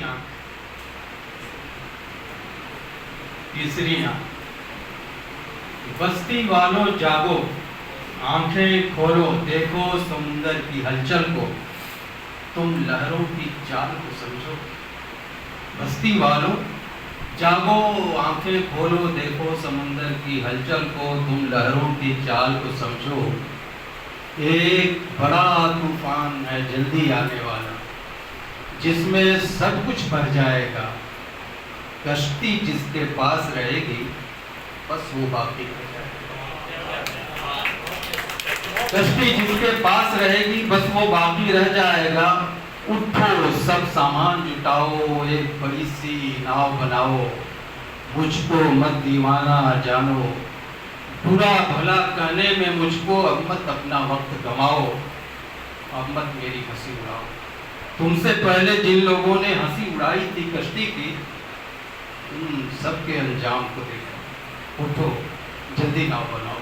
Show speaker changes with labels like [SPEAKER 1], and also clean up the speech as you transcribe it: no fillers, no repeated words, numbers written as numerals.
[SPEAKER 1] आंख, तीसरी आंख। बस्ती वालों जागो, आंखें खोलो, देखो समुंदर की हलचल को, तुम लहरों की चाल को समझो। बस्ती वालों जागो, आंखें खोलो, देखो समुंदर की हलचल को, तुम लहरों की चाल को समझो। एक बड़ा तूफान है जल्दी आने वाला, जिसमें सब कुछ भर जाएगा। कश्ती जिसके पास रहेगी, बस वो बाकी रह जाएगा। कश्ती जिसके पास रहेगी, बस वो बाकी रह जाएगा। उठो सब सामान जुटाओ, एक बड़ी सी नाव बनाओ। मुझको मत दीवाना जानो, बुरा भला कहने में मुझको अब मत अपना वक्त गमाओ। अब मत मेरी हंसी उड़ाओ। तुमसे पहले जिन लोगों ने हंसी उड़ाई थी कश्ती की, तुम सबके अंजाम को देखो। उठो जल्दी नाव बनाओ।